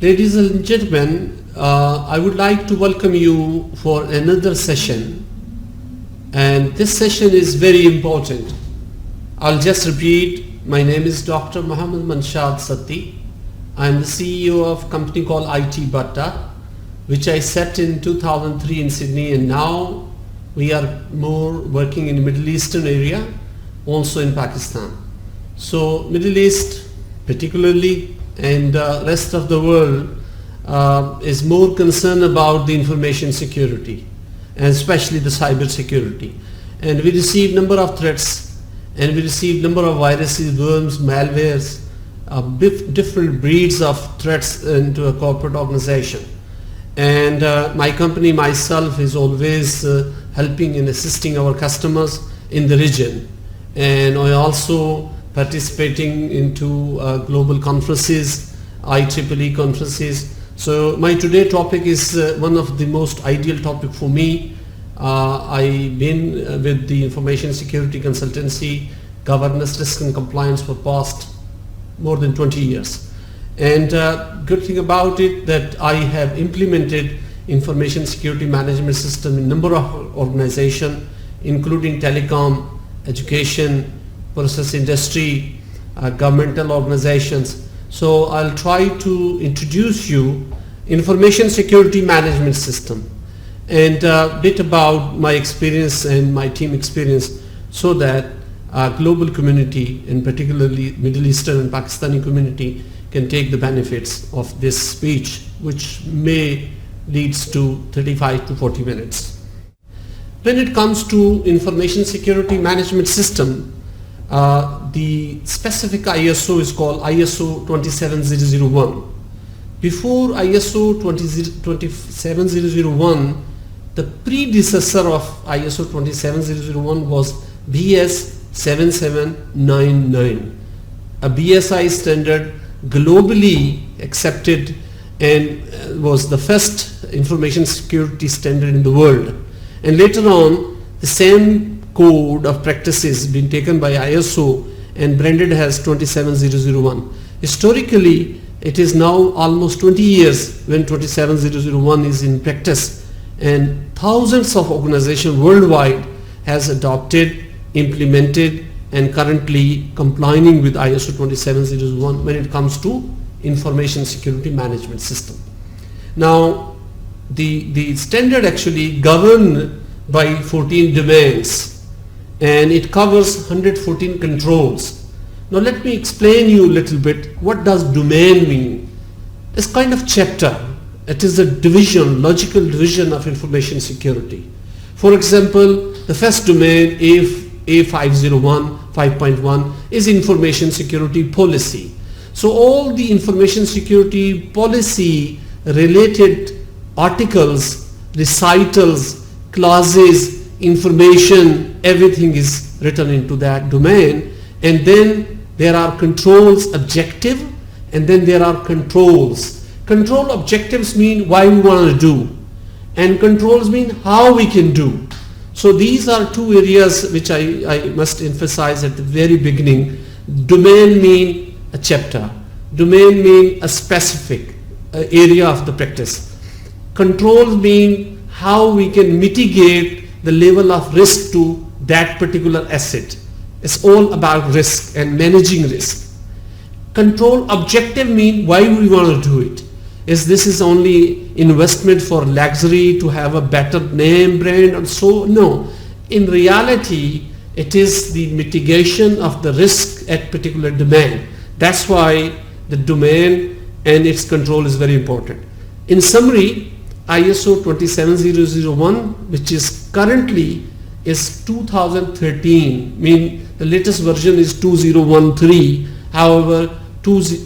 Ladies and gentlemen, I would like to welcome you for another session, and this session is very important. I'll just repeat, my name is Dr. Muhammad Manshad Satti. I'm the CEO of a company called IT Batta, which I set in 2003 in Sydney, and now we are more working in the Middle Eastern area, also in Pakistan. So Middle East particularly and rest of the world is more concerned about the information security and especially the cyber security. And we receive number of threats, and we receive number of viruses, worms, malwares, different breeds of threats into a corporate organization. And my company, myself, is always helping and assisting our customers in the region. And I also participating into global conferences, IEEE conferences. So my today topic is one of the most ideal topic for me. I've been with the information security consultancy, governance, risk and compliance for past more than 20 years. And good thing about it that I have implemented information security management system in number of organizations, including telecom, education, process industry, governmental organizations. So I'll try to introduce you information security management system and a bit about my experience and my team experience, so that global community, and particularly Middle Eastern and Pakistani community, can take the benefits of this speech, which may leads to 35 to 40 minutes. When it comes to information security management system, the specific ISO is called ISO 27001. Before ISO 27001, the predecessor of ISO 27001 was BS 7799, a BSI standard globally accepted and was the first information security standard in the world. And later on, the same code of practices been taken by ISO and branded as 27001. Historically, it is now almost 20 years when 27001 is in practice, and thousands of organizations worldwide has adopted, implemented, and currently complying with ISO 27001 when it comes to information security management system. Now, the standard actually governed by 14 domains, and it covers 114 controls. Now let me explain you a little bit what does domain mean. It's kind of chapter. It is a division, logical division of information security. For example, the first domain, A501, 5.1 is information security policy. So all the information security policy related articles, recitals, clauses, information, everything is written into that domain. And then there are controls objective, and then there are controls. Control objectives mean why we want to do, and controls mean how we can do. So these are two areas which I must emphasize at the very beginning. Domain mean a chapter. Domain mean a specific area of the practice. Controls mean how we can mitigate the level of risk to that particular asset. It's all about risk and managing risk. Control objective mean why we want to do it. Is this is only investment for luxury to have a better name brand and so? No. In reality, it is the mitigation of the risk at particular domain. That's why the domain and its control is very important. In summary, ISO 27001, which is currently is 2013, mean the latest version is 2013, however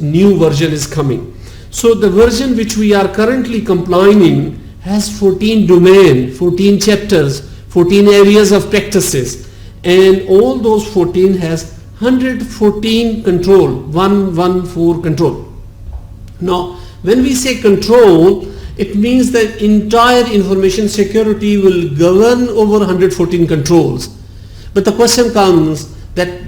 new version is coming. So the version which we are currently complying has 14 domain, 14 chapters, 14 areas of practices, and all those 14 has 114 control, 114 control. Now when we say control, it means that entire information security will govern over 114 controls. But the question comes that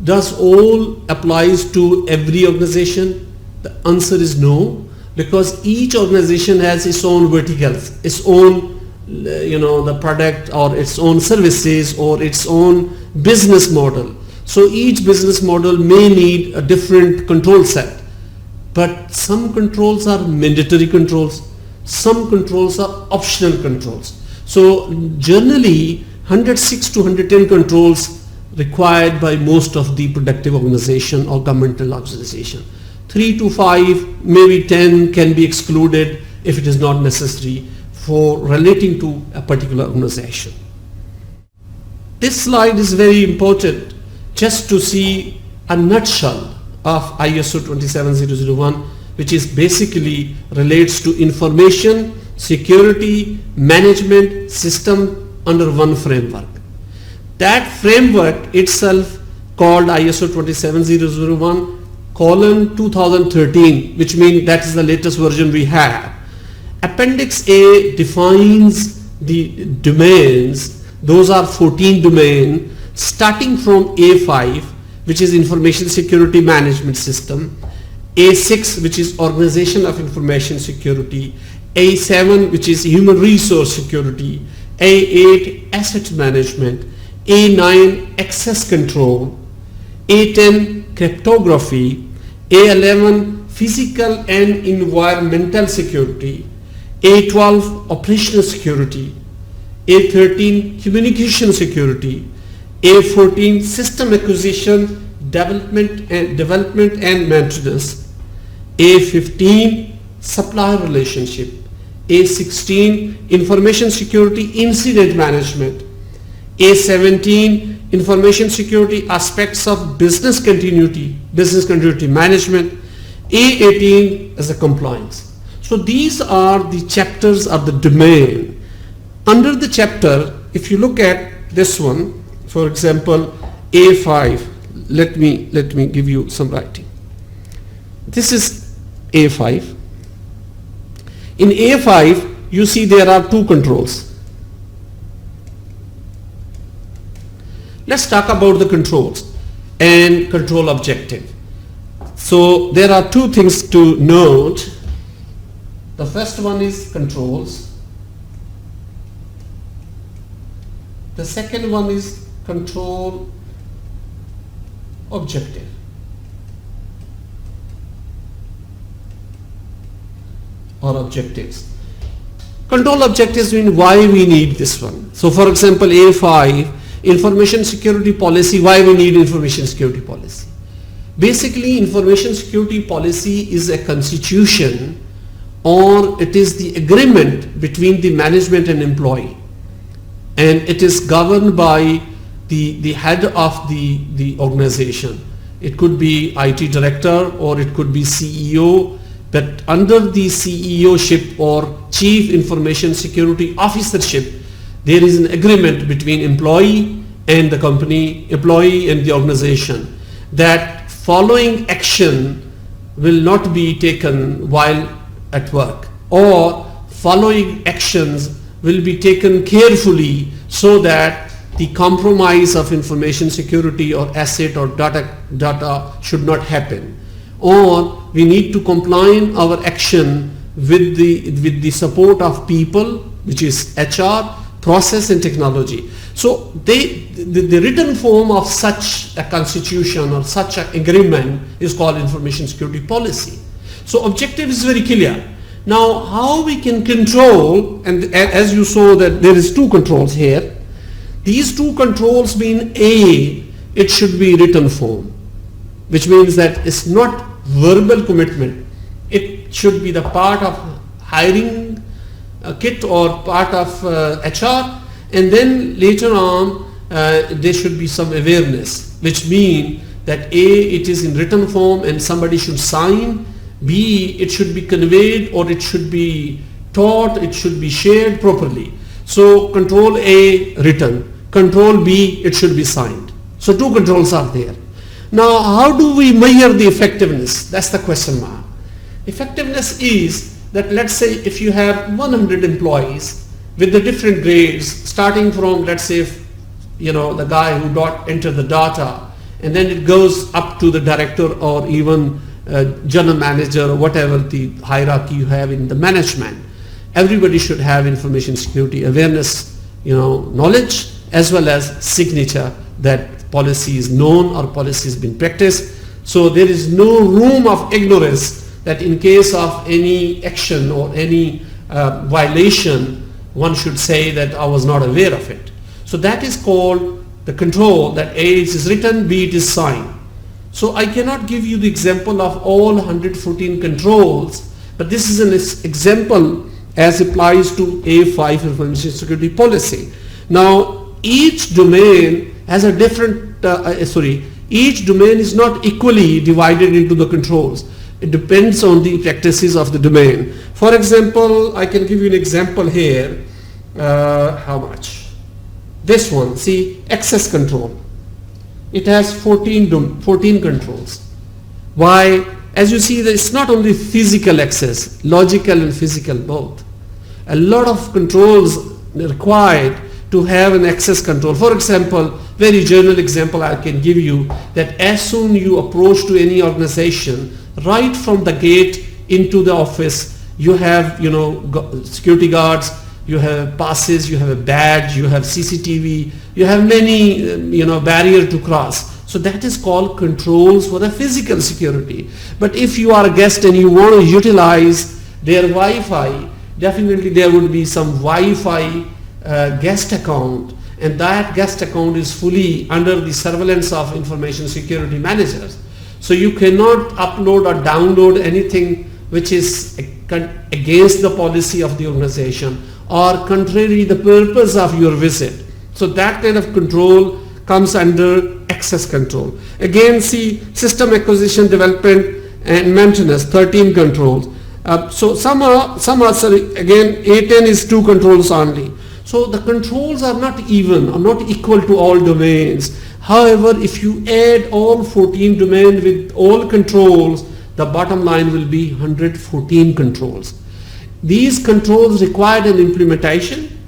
does all applies to every organization? The answer is no. because each organization has its own verticals, its own the product or its own services or its own business model. So each business model may need a different control set, but some controls are mandatory controls, some controls are optional controls. So generally 106 to 110 controls required by most of the productive organization or governmental organization. 3 to 5, maybe 10 can be excluded if it is not necessary for relating to a particular organization. This slide is very important just to see a nutshell of ISO 27001, which is basically relates to information security management system under one framework. That framework itself called ISO 27001:2013, which means that is the latest version we have. Appendix A defines the domains. Those are 14 domains starting from A5, which is information security management system, A6, which is organization of information security, A7, which is human resource security, A8 asset management, A9 access control, A10 cryptography, A11 physical and environmental security, A12 operational security, A13 communication security, A14 system acquisition, development and maintenance, A15 supplier relationship, A16 information security incident management, A17 information security aspects of business continuity management, A18 as a compliance. So these are the chapters of the domain. Under the chapter, if you look at this one, for example, A5, let me give you some writing. This is A5. In A5, you see there are two controls. Let's talk about the controls and control objective. So there are two things to note. The first one is controls. The second one is control objective. Or objectives. Control objectives mean why we need this one. So for example, A5, information security policy, why we need information security policy. Basically, information security policy is a constitution, or it is the agreement between the management and employee, and it is governed by the head of the organization. It could be IT director or it could be CEO, but under the CEO-ship or Chief Information Security Officership, there is an agreement between employee and the company, employee and the organization, that following action will not be taken while at work, or following actions will be taken carefully so that the compromise of information security or asset or data should not happen, or we need to comply our action with the support of people, which is HR, process and technology. So the written form of such a constitution or such an agreement is called information security policy. So objective is very clear. Now how we can control, and as you saw that there is two controls here. These two controls mean A, it should be written form, which means that it's not verbal commitment. It should be the part of hiring kit or part of HR, and then later on there should be some awareness, which means that A, it is in written form and somebody should sign. B, it should be conveyed or it should be taught, it should be shared properly. So control A, written. Control B, it should be signed. So two controls are there. Now how do we measure the effectiveness? That's the question mark. Effectiveness is that, let's say if you have 100 employees with the different grades, starting from, let's say, the guy who enter the data, and then it goes up to the director or even general manager or whatever the hierarchy you have in the management. Everybody should have information security awareness, knowledge, as well as signature that policy is known or policy has been practiced. So there is no room of ignorance that in case of any action or any violation, one should say that I was not aware of it. So that is called the control, that A, it is written, B, it is signed. So I cannot give you the example of all 114 controls, but this is an example as applies to A5 information security policy. Now each domain has a different, each domain is not equally divided into the controls. It depends on the practices of the domain. For example, I can give you an example here. How much? This one, see, access control. It has 14 controls. Why? As you see, it's not only physical access, logical and physical both. A lot of controls required to have an access control. For example, very general example I can give you, that as soon you approach to any organization, right from the gate into the office, you have security guards, you have passes, you have a badge, you have CCTV, you have many barrier to cross. So that is called controls for the physical security. But if you are a guest and you want to utilize their Wi-Fi, definitely there would be some Wi-Fi guest account, and that guest account is fully under the surveillance of information security managers. So you cannot upload or download anything which is against the policy of the organization or contrary the purpose of your visit. So that kind of control comes under access control. Again, see, system acquisition, development and maintenance, 13 controls. So some are again, A10 is 2 controls only. So the controls are not even or not equal to all domains. However, if you add all 14 domains with all controls, the bottom line will be 114 controls. These controls require an implementation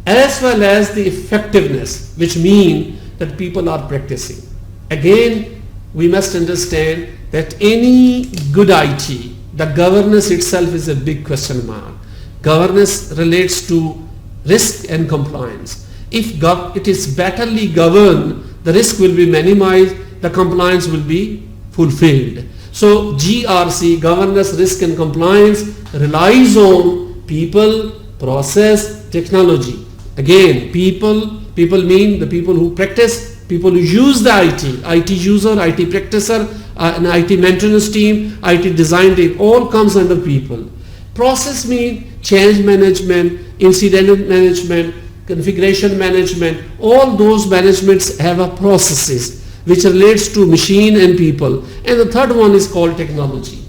as well as the effectiveness, which mean that people are practicing. Again, we must understand that any good IT, the governance itself is a big question mark. Governance relates to risk and compliance. If it is betterly governed, the risk will be minimized, the compliance will be fulfilled. So GRC, governance, risk and compliance, relies on people, process, technology. Again, people mean the people who practice, people who use the IT user, IT practitioner, an IT maintenance team, IT design team, all comes under people. Process means change management, incident management, configuration management, all those managements have a processes which relates to machine and people. And the third one is called technology.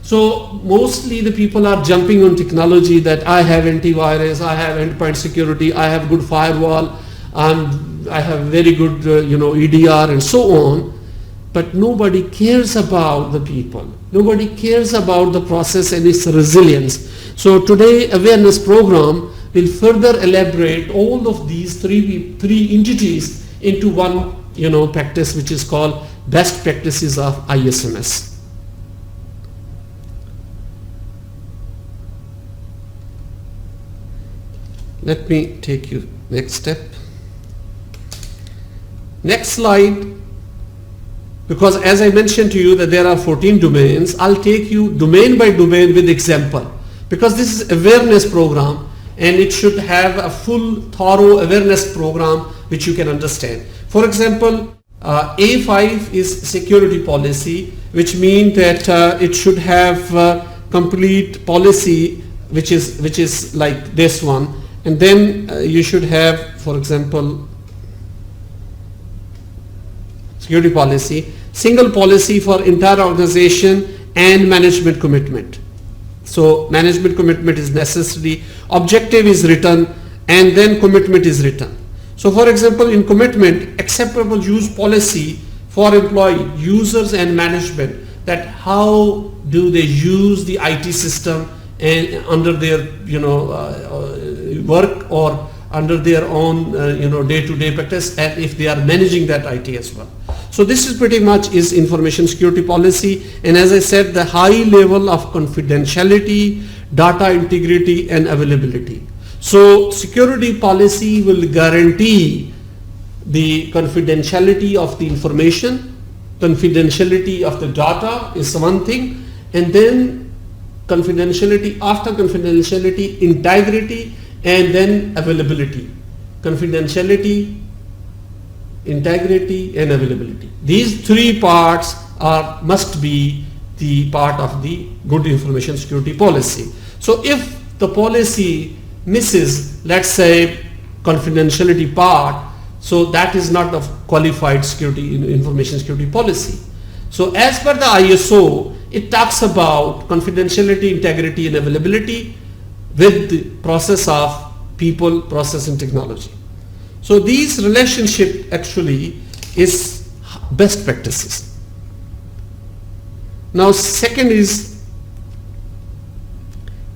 So mostly the people are jumping on technology, that I have antivirus, I have endpoint security, I have good firewall, I have very good EDR and so on. But nobody cares about the people. Nobody cares about the process and its resilience. So today awareness program will further elaborate all of these three entities into one practice, which is called best practices of ISMS. Let me take you next step. Next slide. Because as I mentioned to you that there are 14 domains, I'll take you domain by domain with example. Because this is awareness program and it should have a full thorough awareness program which you can understand. For example, A5 is security policy, which means that it should have complete policy which is like this one, and then you should have, for example, security policy, single policy for entire organization and management commitment. So management commitment is necessary, objective is written, and then commitment is written. So for example, in commitment, acceptable use policy for employee, users and management, that how do they use the IT system and under their work or under their own day-to-day practice, and if they are managing that IT as well. So this is pretty much is information security policy, and as I said, the high level of confidentiality, data integrity and availability. So security policy will guarantee the confidentiality of the information, confidentiality of the data is one thing, and then confidentiality, after confidentiality, integrity, and then availability. Confidentiality, integrity and availability. These three parts must be the part of the good information security policy. So if the policy misses, let's say, confidentiality part, so that is not a qualified security information security policy. So as per the ISO, it talks about confidentiality, integrity and availability with the process of people, process and technology. So these relationship actually is best practices. Now second is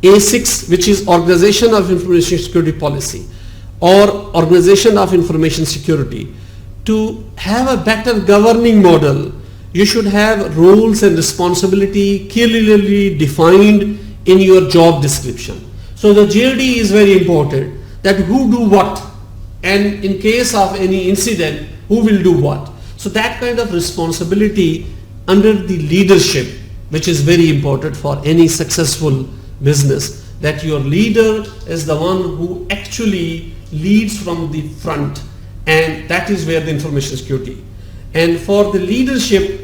A6, which is Organization of Information Security Policy or Organization of Information Security. To have a better governing model, you should have roles and responsibility clearly defined in your job description. So the JD is very important, that who do what, and in case of any incident, who will do what. So that kind of responsibility under the leadership, which is very important for any successful business, that your leader is the one who actually leads from the front, and that is where the information security. And for the leadership,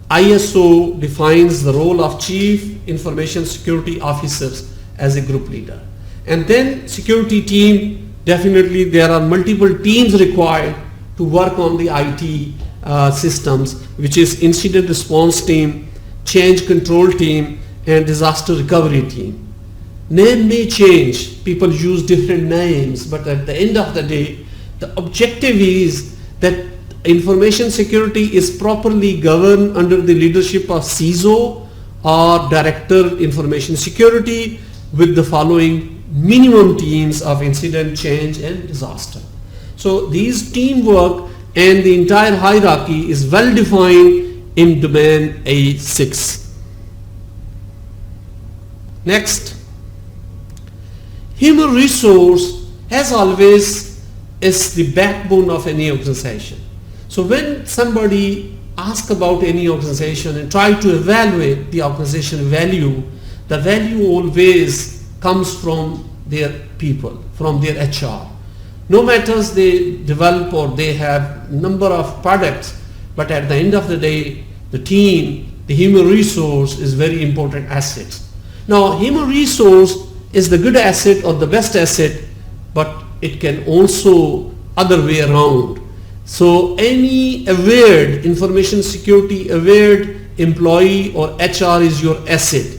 ISO defines the role of Chief Information Security Officers as a group leader. And then security team, definitely there are multiple teams required to work on the IT systems, which is incident response team, change control team and disaster recovery team. Name may change, people use different names, but at the end of the day, the objective is that information security is properly governed under the leadership of CISO or Director Information Security with the following minimum teams of incident, change and disaster. So these teamwork and the entire hierarchy is well defined in domain A6. Next, human resource as always is the backbone of any organization. So when somebody asks about any organization and try to evaluate the organization value, the value always comes from their people, from their HR. No matters they develop or they have number of products, but at the end of the day, the team, the human resource is very important asset. Now human resource is the good asset or the best asset, but it can also other way around. So any aware information security aware employee or HR is your asset,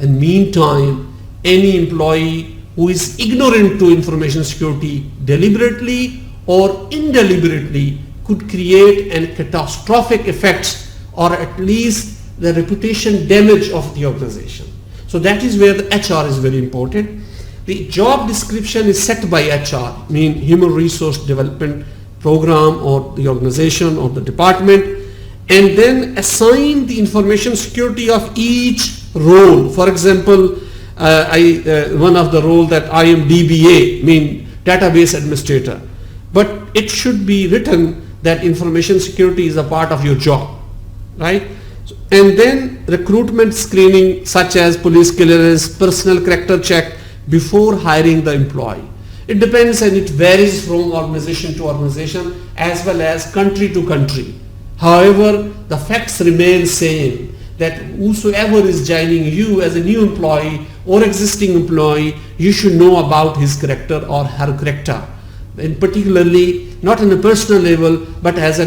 and meantime any employee who is ignorant to information security deliberately or indeliberately could create a catastrophic effects or at least the reputation damage of the organization. So that is where the HR is very important. The job description is set by HR, mean human resource development program or the organization or the department, and then assign the information security of each role. For example, one of the role that I am DBA, mean database administrator, but it should be written that information security is a part of your job, right? And then recruitment screening such as police clearance, personal character check before hiring the employee. It depends and it varies from organization to organization as well as country to country. However, the facts remain same, that whosoever is joining you as a new employee or existing employee, you should know about his character or her character, and particularly not on a personal level but as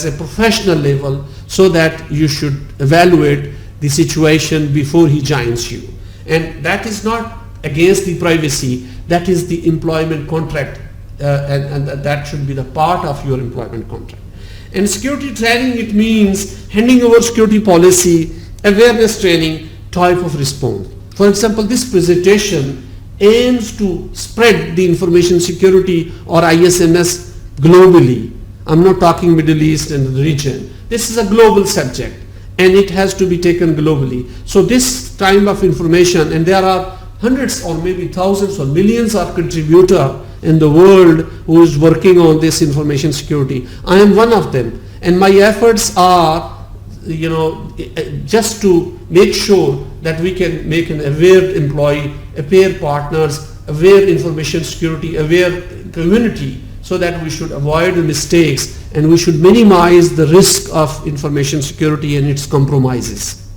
a professional level, so that you should evaluate the situation before he joins you. And that is not against the privacy, that is the employment contract, and that should be the part of your employment contract. And security training, it means handing over security policy, awareness training, type of response. For example, this presentation aims to spread the information security or ISMS globally. I'm not talking Middle East and the region. This is a global subject and it has to be taken globally. So this type of information, and there are hundreds or maybe thousands or millions of contributors in the world who is working on this information security. I am one of them, and my efforts are, just to make sure that we can make an aware employee, aware partners, aware information security, aware community, so that we should avoid mistakes and we should minimize the risk of information security and its compromises.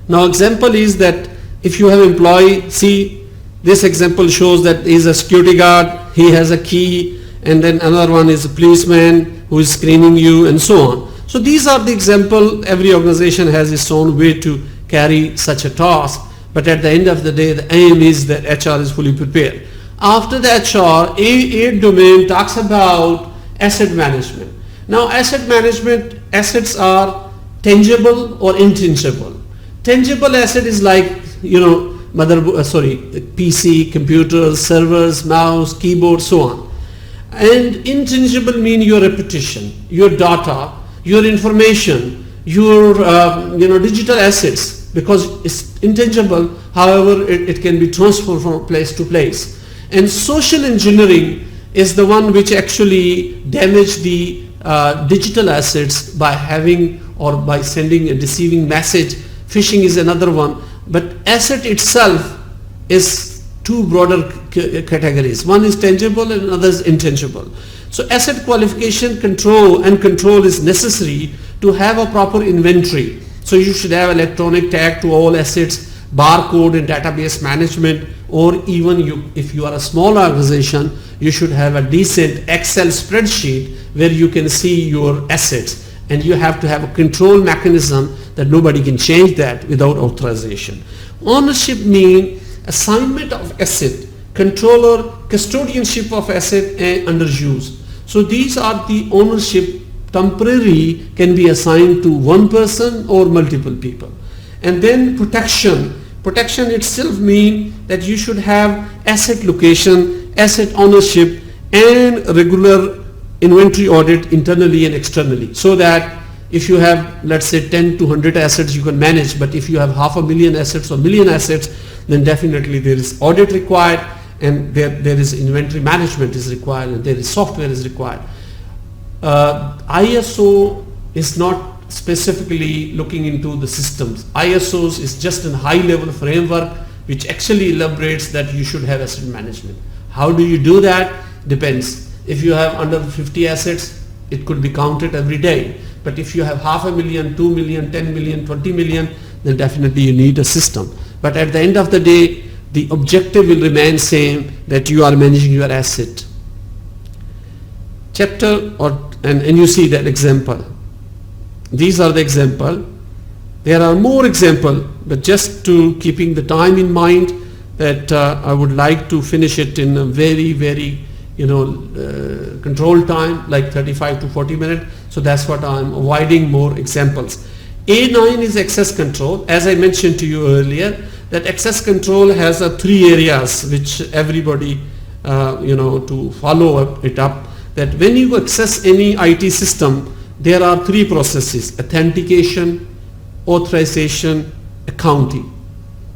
Now example is that if you have employee, see this example shows that he is a security guard, he has a key, and then another one is a policeman who is screening you and so on. So these are the example. Every organization has its own way to carry such a task, but at the end of the day the aim is that HR is fully prepared. After the HR, A domain talks about asset management. Now asset management, assets are tangible or intangible. Tangible asset is like, PC, computers, servers, mouse, keyboard, so on. And intangible mean your reputation, your data, your information, your digital assets, because it's intangible. However, it can be transferred from place to place. And social engineering is the one which actually damage the digital assets by having or by sending a deceiving message. Phishing is another one. But asset itself is two broader categories. One is tangible and another is intangible. So asset qualification control is necessary to have a proper inventory. So you should have electronic tag to all assets, barcode and database management, or even if you are a small organization, you should have a decent Excel spreadsheet where you can see your assets, and you have to have a control mechanism that nobody can change that without authorization. Ownership means assignment of asset, controller, custodianship of asset, and under use. So these are the ownership. Temporary can be assigned to one person or multiple people. And then protection. Protection itself means that you should have asset location, asset ownership, and regular inventory audit internally and externally, so that if you have, let's say, 10 to 100 assets you can manage, but if you have 500,000 assets or million assets, then definitely there is audit required, and there is inventory management is required, and there is software is required. ISO is not specifically looking into the systems. ISOs is just a high level framework which actually elaborates that you should have asset management. How do you do that? Depends. If you have under 50 assets, it could be counted every day. But if you have 500,000, 2 million, 10 million, 20 million, then definitely you need a system. But at the end of the day, the objective will remain same, that you are managing your asset. And you see that example. These are the example. There are more example, but just to keeping the time in mind, that I would like to finish it in a very, very control time, like 35 to 40 minutes. So that's what I'm avoiding more examples. A9 is access control. As I mentioned to you earlier, that access control has 3 areas which everybody to follow it up. That when you access any IT system, there are 3 processes: authentication, authorization, accounting.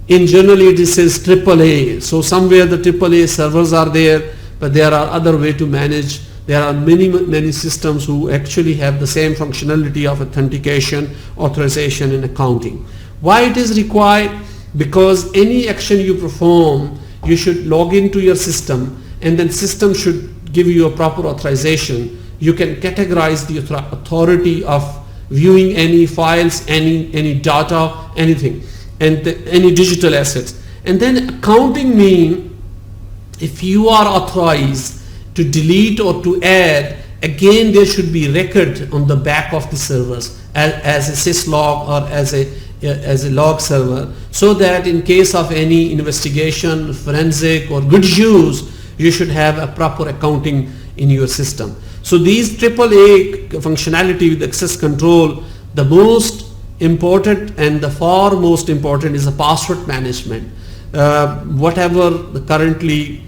In generally this is AAA. So somewhere the AAA servers are there, but there are other way to manage. There are many systems who actually have the same functionality of authentication, authorization, and accounting. Why it is required? Because any action you perform, you should log into your system, and then system should give you a proper authorization. You can categorize the authority of viewing any files, any data, anything, and any digital assets. And then accounting means if you are authorized to delete or to add, again there should be record on the back of the servers as a syslog or as a log server, so that in case of any investigation, forensic or good use, you should have a proper accounting in your system. So these AAA functionality with access control, the most important and the far most important is the password management. Whatever currently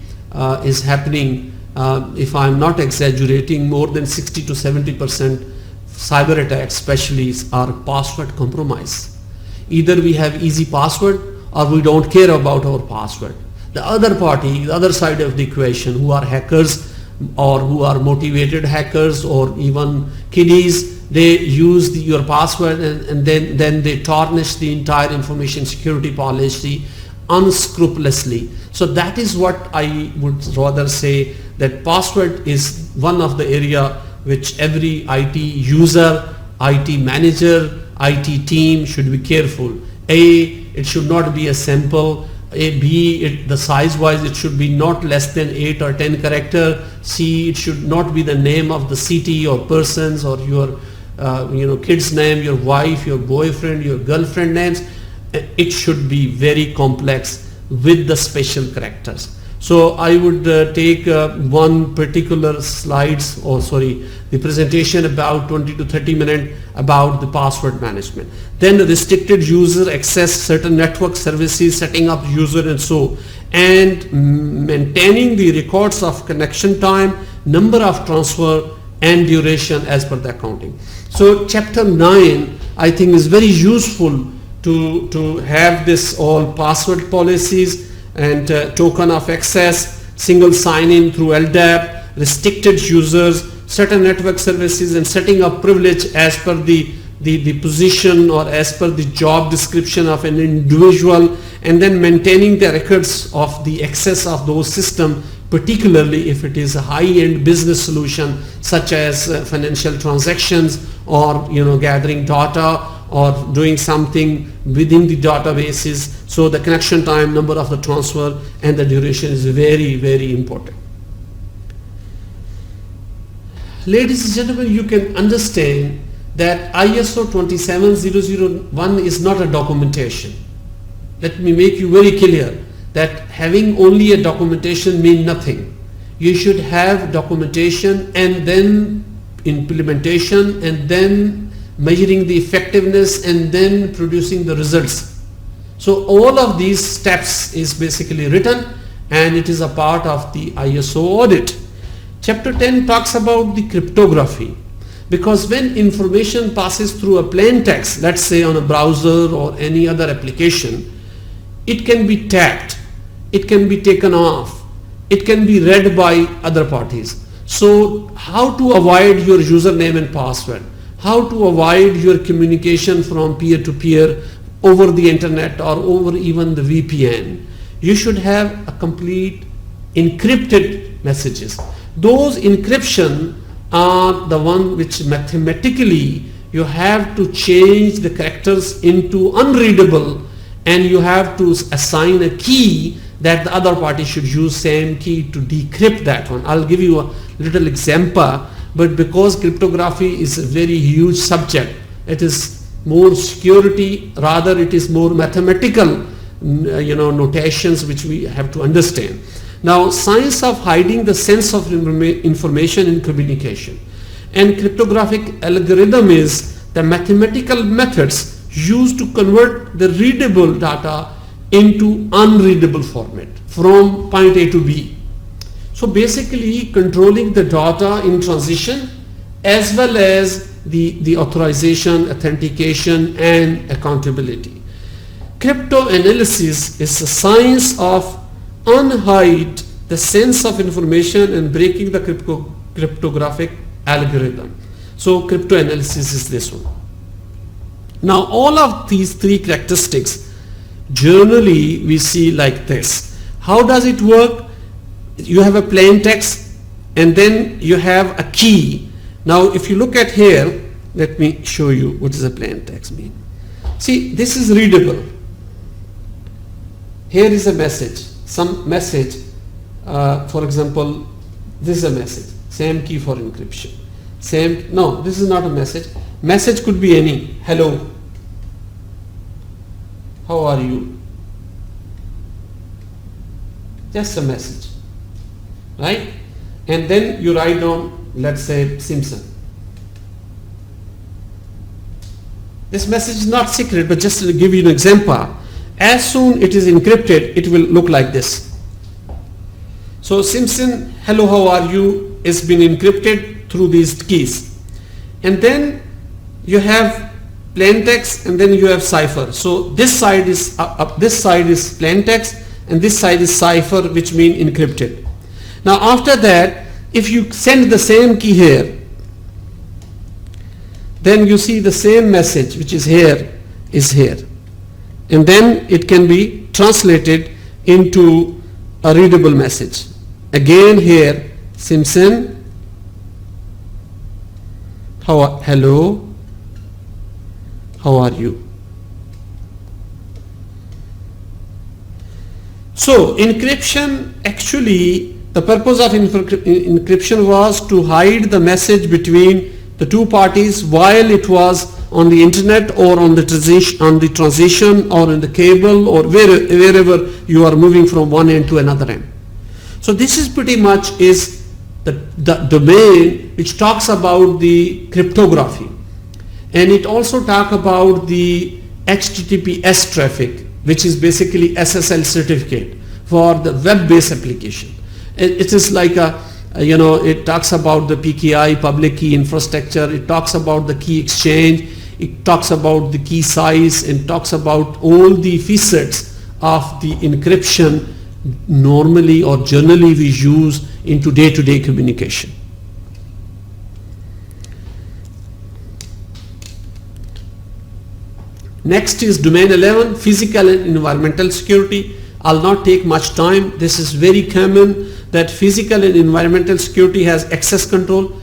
is happening, if I'm not exaggerating, more than 60 to 70% cyber attacks especially are password compromise. Either we have easy password or we don't care about our password. The other party, the other side of the equation, who are hackers or who are motivated hackers or even kiddies, they use your password and then they tarnish the entire information security policy unscrupulously. So that is what I would rather say, that password is one of the area which every IT user, IT manager, IT team should be careful. A, it should not be a sample. B, the size wise it should be not less than 8 or 10 character. C, it should not be the name of the city or persons or your kid's name, your wife, your boyfriend, your girlfriend names. It should be very complex with the special characters. So I would take one particular slides, the presentation about 20 to 30 minutes about the password management. Then restricted user access certain network services, setting up user and maintaining the records of connection time, number of transfer and duration as per the accounting. So chapter 9 I think is very useful to have this all password policies and token of access, single sign-in through LDAP, restricted users, certain network services, and setting up privilege as per the position or as per the job description of an individual, and then maintaining the records of the access of those systems, particularly if it is a high-end business solution such as financial transactions or gathering data or doing something within the databases. So the connection time, number of the transfer and the duration is very, very important. Ladies and gentlemen, you can understand that ISO 27001 is not a documentation. Let me make you very clear that having only a documentation means nothing. You should have documentation and then implementation and then measuring the effectiveness and then producing the results. So all of these steps is basically written and it is a part of the ISO audit. Chapter 10 talks about the cryptography, because when information passes through a plain text, let's say on a browser or any other application, it can be tapped, it can be taken off, it can be read by other parties. So how to avoid your username and password? How to avoid your communication from peer to peer over the internet or over even the VPN? You should have a complete encrypted messages. Those encryption are the one which mathematically you have to change the characters into unreadable, and you have to assign a key that the other party should use same key to decrypt that one. I'll give you a little example, but because cryptography is a very huge subject, it is more security, rather it is more mathematical notations which we have to understand. Now, science of hiding the sense of information in communication, and cryptographic algorithm is the mathematical methods used to convert the readable data into unreadable format from point A to B. So basically controlling the data in transition as well as the authorization, authentication and accountability. Cryptanalysis is the science of unhide the sense of information and breaking the cryptographic algorithm. So cryptanalysis is this one. Now all of these three characteristics generally we see like this. How does it work? You have a plain text and then you have a key. Now if you look at here, let me show you what does a plain text mean. See, this is readable. Here is a message, some message, for example, this is a message, same key for encryption. No, this is not a message. Message could be any, hello, how are you? Just a message, right? And then you write down, let's say, Simpson. This message is not secret, but just to give you an example, as soon it is encrypted, it will look like this. So Simpson, hello, how are you, is been encrypted through these keys. And then you have plain text, and then you have cipher. So this side is plain text, and this side is cipher, which mean encrypted. Now after that, if you send the same key here, then you see the same message which is here, and then it can be translated into a readable message. Again here, Simpson, hello, how are you? So encryption, actually the purpose of encryption was to hide the message between the two parties while it was on the internet or on the transition or in the cable or wherever you are moving from one end to another end. So this is pretty much is the domain which talks about the cryptography, and it also talks about the HTTPS traffic, which is basically SSL certificate for the web-based application. It is like it talks about the PKI, public key infrastructure, it talks about the key exchange, it talks about the key size, and talks about all the facets of the encryption normally or generally we use into day-to-day communication. Next is domain 11, physical and environmental security. I'll not take much time. This is very common that physical and environmental security has access control.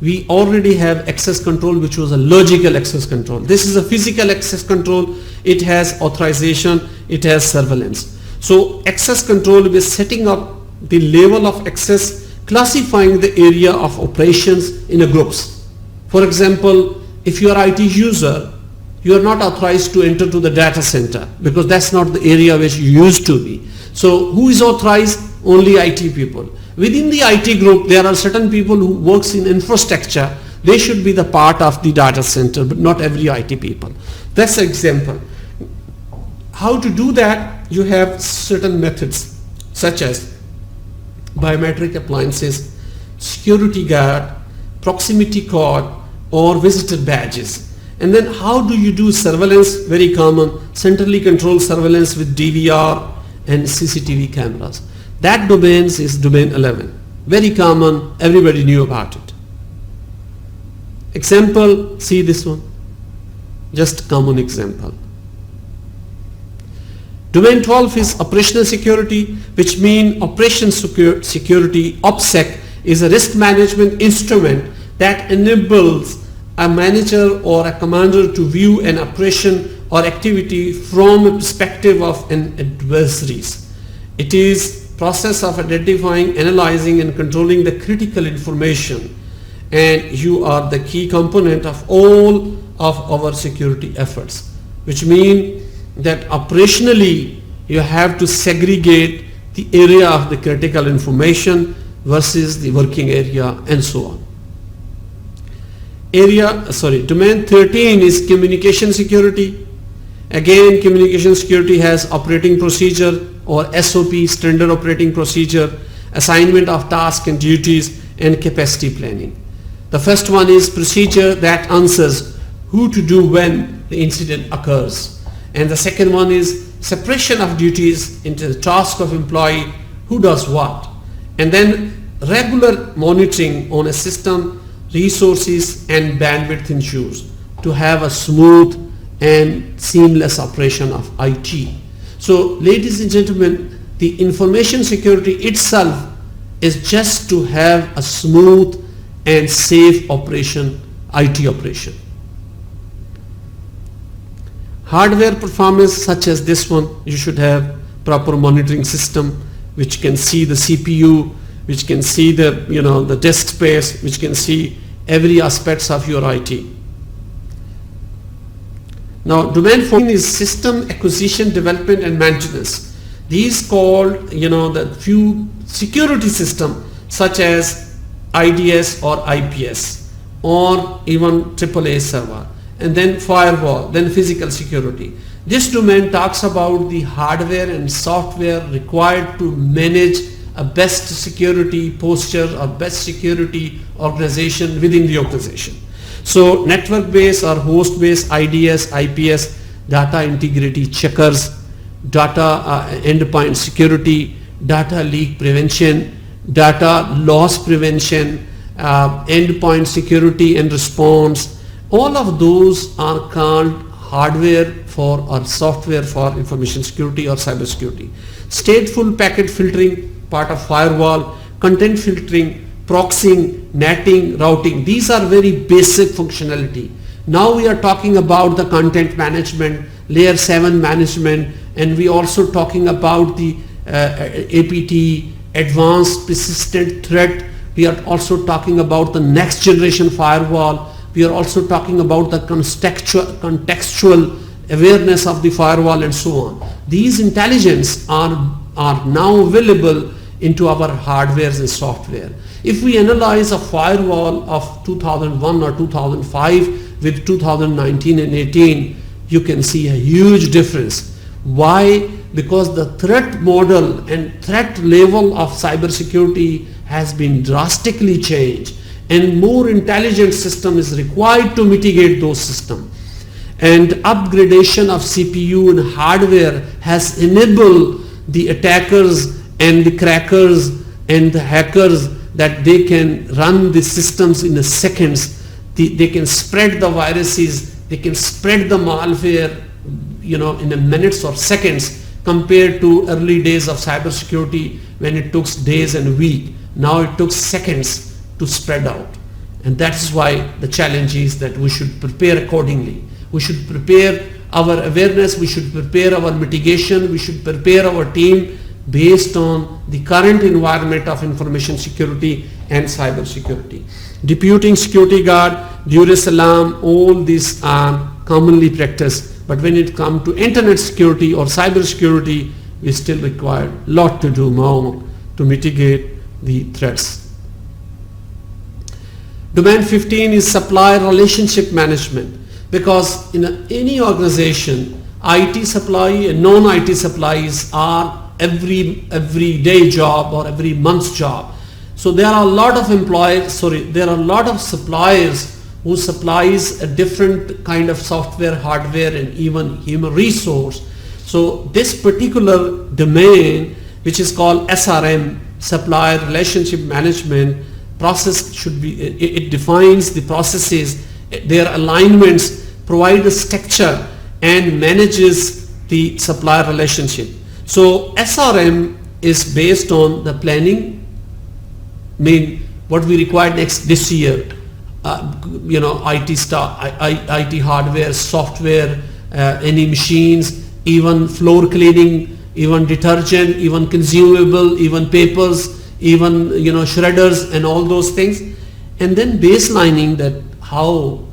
We already have access control, which was a logical access control. This is a physical access control. It has authorization, it has surveillance. So access control is setting up the level of access, classifying the area of operations in a groups. For example, if you are IT user, you are not authorized to enter to the data center because that's not the area which you used to be. So who is authorized? Only IT people. Within the IT group, there are certain people who works in infrastructure. They should be the part of the data center, but not every IT people. That's an example. How to do that? You have certain methods such as biometric appliances, security guard, proximity code, or visitor badges. And then how do you do surveillance? Very common, centrally controlled surveillance with DVR and CCTV cameras. That domain is domain 11. Very common, everybody knew about it. Example, see this one, just a common example. Domain 12 is operational security, which means operation security. OPSEC is a risk management instrument that enables a manager or a commander to view an operation or activity from a perspective of an adversaries. It is process of identifying, analyzing, and controlling the critical information, and you are the key component of all of our security efforts, which mean that operationally you have to segregate the area of the critical information versus the working area and so on. Domain 13 is communication security. Again, communication security has operating procedure or SOP, standard operating procedure, assignment of tasks and duties, and capacity planning. The first one is procedure that answers who to do when the incident occurs. And the second one is separation of duties into the task of employee who does what. And then regular monitoring on a system, resources, and bandwidth ensures to have a smooth and seamless operation of IT. So ladies and gentlemen, the information security itself is just to have a smooth and safe operation, IT operation. Hardware performance such as this one, you should have proper monitoring system which can see the CPU, which can see the the disk space, which can see every aspects of your IT. Now domain 14 is system acquisition, development, and maintenance. These called the few security system such as IDS or IPS or even AAA server, and then firewall, then physical security. This domain talks about the hardware and software required to manage a best security posture or best security organization within the organization. So network-based or host-based IDS, IPS, data integrity checkers, data endpoint security, data leak prevention, data loss prevention, endpoint security and response. All of those are called hardware for or software for information security or cyber security. Stateful packet filtering, part of firewall, content filtering, proxying, netting, routing. These are very basic functionality. Now we are talking about the content management, layer 7 management, and we also talking about the APT, advanced persistent threat. We are also talking about the next generation firewall. We are also talking about the contextual awareness of the firewall and so on. These intelligence are now available into our hardwares and software. If we analyze a firewall of 2001 or 2005 with 2019 and 18, you can see a huge difference. Why? Because the threat model and threat level of cybersecurity has been drastically changed, and more intelligent system is required to mitigate those systems. And upgradation of CPU and hardware has enabled the attackers and the crackers and the hackers that they can run the systems in seconds. They can spread the viruses, they can spread the malware, in minutes or seconds, compared to early days of cybersecurity when it took days and weeks. Now it took seconds to spread out. And that is why the challenge is that we should prepare accordingly. We should prepare our awareness, we should prepare our mitigation, we should prepare our team based on the current environment of information security and cyber security. Deputing security guard, duress alarm, all these are commonly practiced. But when it comes to internet security or cyber security, we still require a lot to do more to mitigate the threats. Domain 15 is supplier relationship management, because in any organization, IT supply and non-IT supplies are every day job or every month's job. So there are a lot of suppliers who supplies a different kind of software, hardware, and even human resource. So this particular domain, which is called SRM, supplier relationship management process, should be, it defines the processes, their alignments, provide a structure and manages the supplier relationship. So SRM is based on the planning, what we require this year, IT stuff, IT hardware, software, any machines, even floor cleaning, even detergent, even consumable, even papers, even shredders and all those things, and then baselining that how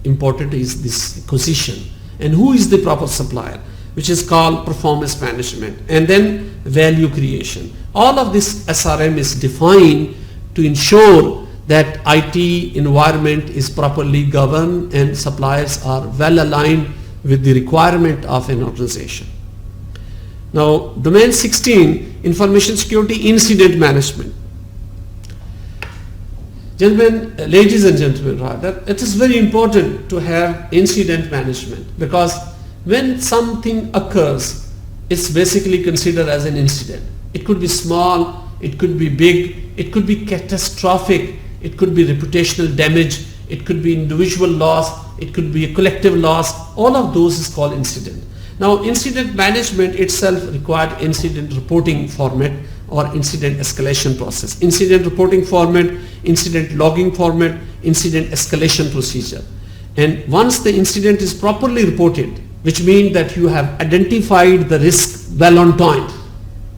important is this acquisition and who is the proper supplier, which is called performance management, and then value creation. All of this SRM is defined to ensure that IT environment is properly governed and suppliers are well aligned with the requirement of an organization. Now, domain 16, information security incident management. Gentlemen, ladies and gentlemen, rather, it is very important to have incident management, because when something occurs, it's basically considered as an incident. It could be small, it could be big, it could be catastrophic, it could be reputational damage, it could be individual loss, it could be a collective loss. All of those is called incident. Now, incident management itself required incident reporting format or incident escalation process. Incident reporting format, incident logging format, incident escalation procedure. And once the incident is properly reported, which means that you have identified the risk well on time.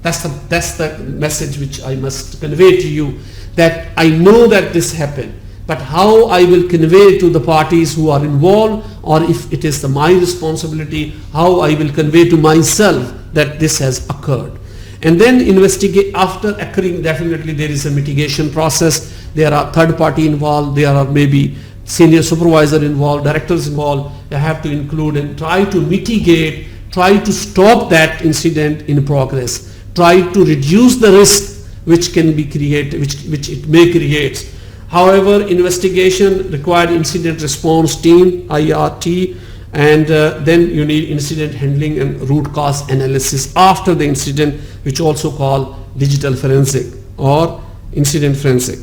That's the message which I must convey to you, that I know that this happened, but how I will convey to the parties who are involved, or if it is my responsibility, how I will convey to myself that this has occurred. And then investigate. After occurring, definitely there is a mitigation process. There are third party involved, there are maybe senior supervisor involved, directors involved. They have to include and try to mitigate, try to stop that incident in progress, try to reduce the risk which can be created, which it may create. However, investigation required incident response team, IRT, and then you need incident handling and root cause analysis after the incident, which also called digital forensic or incident forensic.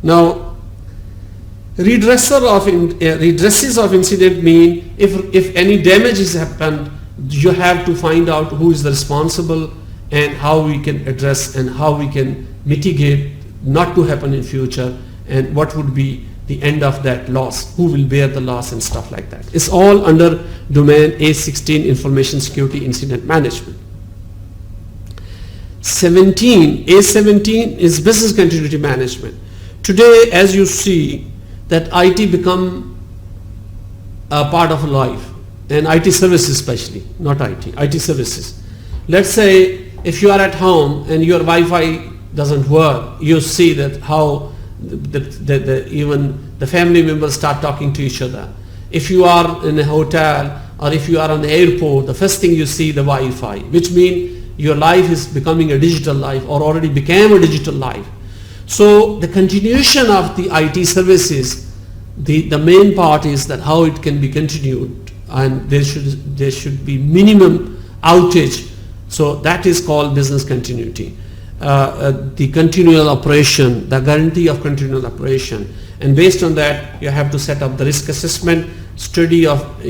Now, redresses of incident mean if any damage has happened, you have to find out who is the responsible and how we can address and how we can mitigate not to happen in future, and what would be the end of that loss, who will bear the loss and stuff like that. It's all under domain A16, information security incident management. A17 is business continuity management. Today, as you see, that IT become a part of life, and IT services especially, not IT services. Let's say if you are at home and your Wi-Fi doesn't work, you see that how even the family members start talking to each other. If you are in a hotel or if you are on the airport, the first thing you see the Wi-Fi, which means your life is becoming a digital life or already became a digital life. So the continuation of the IT services, the main part is that how it can be continued, and there should be minimum outage. So that is called business continuity. The continual operation, the guarantee of continual operation, and based on that you have to set up the risk assessment, studies of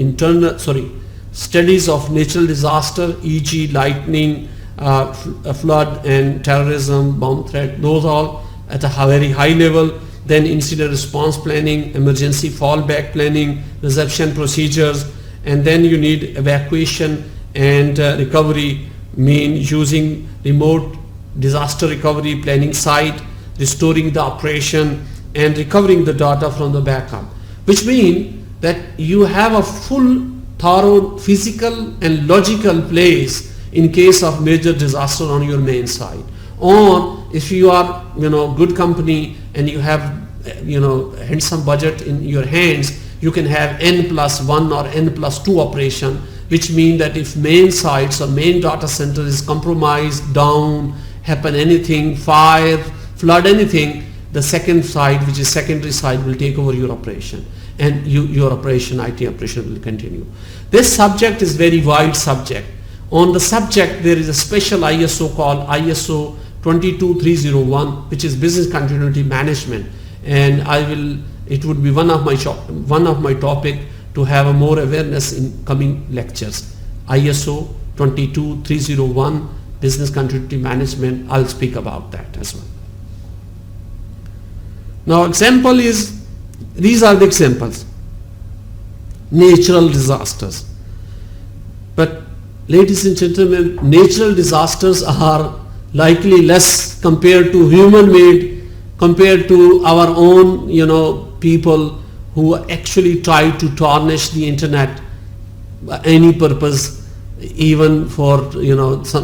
natural disaster, e.g. lightning, flood and terrorism, bomb threat, those all at a very high level. Then incident response planning, emergency fallback planning, reception procedures, and then you need evacuation and recovery, mean using remote disaster recovery planning site, restoring the operation and recovering the data from the backup, which means that you have a full thorough physical and logical place in case of major disaster on your main site. Or if you are good company and you have handsome budget in your hands, you can have N+1 or N+2 operation, which means that if main sites or main data center is compromised, down, happen anything, fire, flood, anything, the second site, which is secondary site, will take over your operation, and your operation, IT operation, will continue. This subject is very wide subject. On the subject there is a special ISO called ISO 22301, which is business continuity management, and it would be one of my topic to have a more awareness in coming lectures. ISO 22301, business continuity management, I'll speak about that as well. Now these are the examples. Natural disasters. But ladies and gentlemen, natural disasters are likely less compared to human made, compared to our own people who actually try to tarnish the internet any purpose, even for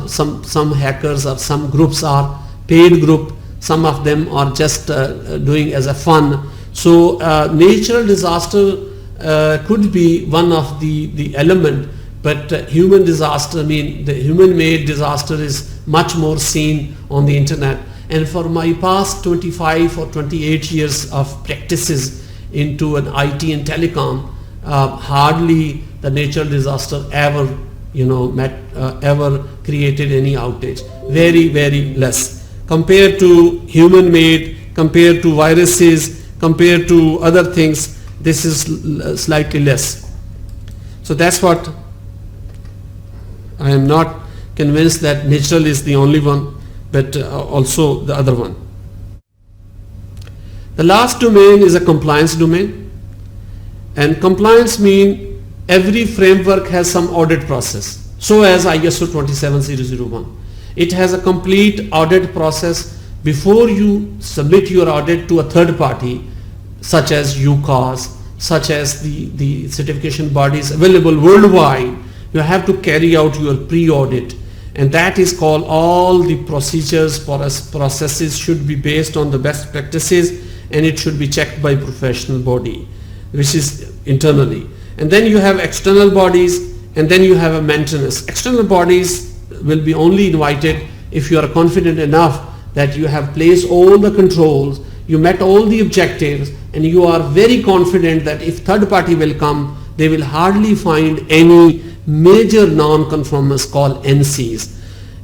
some hackers or some groups are paid group, some of them are just doing as a fun. So natural disaster could be one of the element, but human disaster, the human made disaster is much more seen on the internet. And for my past 25 or 28 years of practices into an IT and telecom, hardly the natural disaster ever ever created any outage. Very, very less compared to human made, compared to viruses, compared to other things. This is slightly less. So that's what I am not convinced that natural is the only one, but also the other one. The last domain is a compliance domain, and compliance means every framework has some audit process. So as ISO 27001, it has a complete audit process before you submit your audit to a third party, such as UCAS, such as the certification bodies available worldwide. You have to carry out your pre-audit, and that is called, all the procedures, processes should be based on the best practices, and it should be checked by professional body, which is internally. And then you have external bodies, and then you have a maintenance. External bodies will be only invited if you are confident enough that you have placed all the controls, you met all the objectives, and you are very confident that if third party will come, they will hardly find any major non-conformance called NCs.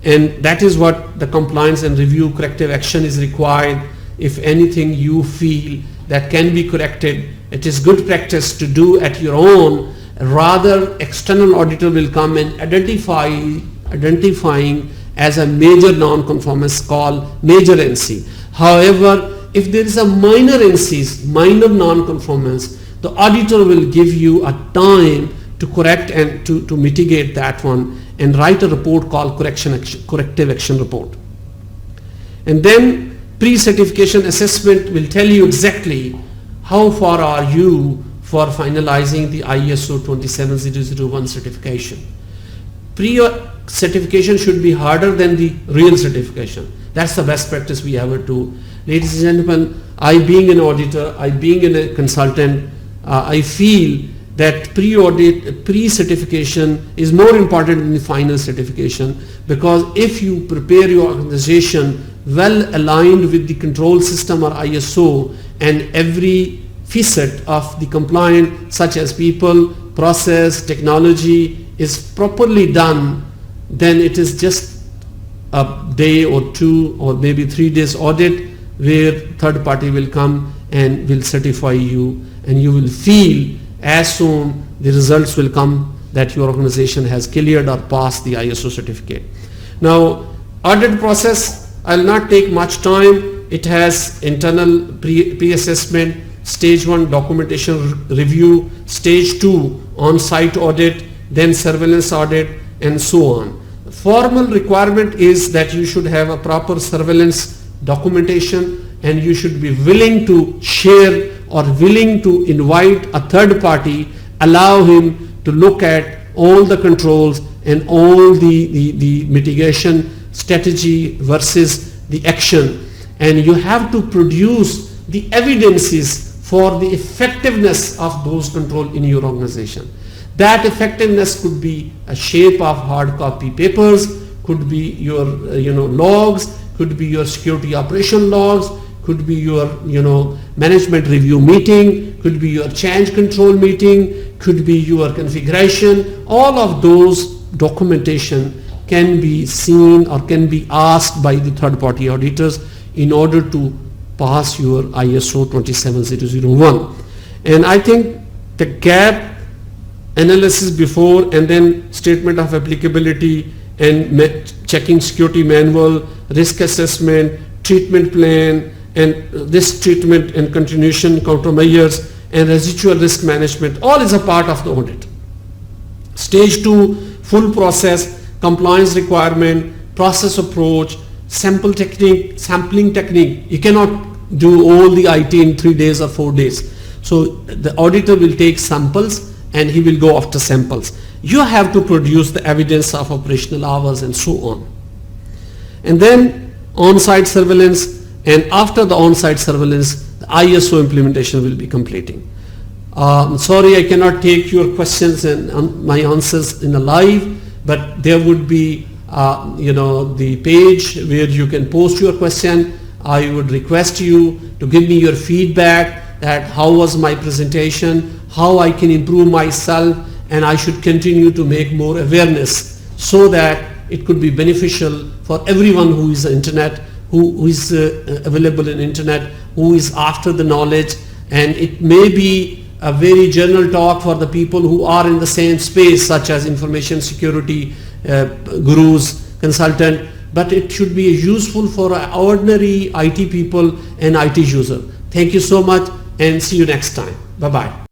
And that is what the compliance and review corrective action is required. If anything you feel that can be corrected, it is good practice to do at your own. Rather, external auditor will come and identifying as a major non-conformance called major NC. However, if there is a minor NCs, minor non-conformance, the auditor will give you a time to correct and to mitigate that one and write a report called corrective action report. And then pre-certification assessment will tell you exactly how far are you for finalizing the ISO 27001 certification. Pre-certification should be harder than the real certification. That's the best practice we ever do. Ladies and gentlemen, I being an auditor, I being a consultant, I feel that pre-certification is more important than the final certification, because if you prepare your organization well aligned with the control system or ISO, and every facet of the compliance such as people, process, technology is properly done, then it is just a day or 2 or maybe 3 days audit where third party will come and will certify you, and you will feel as soon the results will come that your organization has cleared or passed the ISO certificate. Now, audit process, I'll not take much time. It has internal pre-assessment, stage 1 documentation review, stage 2 on-site audit, then surveillance audit, and so on. The formal requirement is that you should have a proper surveillance documentation, and you should be willing to share or willing to invite a third party, allow him to look at all the controls and all the mitigation strategy versus the action. And you have to produce the evidences for the effectiveness of those controls in your organization. That effectiveness could be a shape of hard copy papers, could be your logs, could be your security operation logs, could be your management review meeting, could be your change control meeting, could be your configuration. All of those documentation can be seen or can be asked by the third party auditors in order to pass your ISO 27001. And I think the gap analysis before and then statement of applicability and checking security manual, risk assessment, treatment plan, and risk treatment and continuation countermeasures and residual risk management, all is a part of the audit. Stage 2, full process, compliance requirement, process approach, sampling technique. You cannot do all the IT in 3 days or 4 days. So the auditor will take samples and he will go after samples. You have to produce the evidence of operational hours and so on. And then on-site surveillance, and after the on-site surveillance, the ISO implementation will be completing. Sorry, I cannot take your questions and my answers in a live, but there would be the page where you can post your question. I would request you to give me your feedback, that how was my presentation, how I can improve myself, and I should continue to make more awareness so that it could be beneficial for everyone who is internet, who is available in internet, who is after the knowledge. And it may be a very general talk for the people who are in the same space, such as information security gurus, consultant, but it should be useful for ordinary IT people and IT user. Thank you so much, and see you next time. Bye-bye.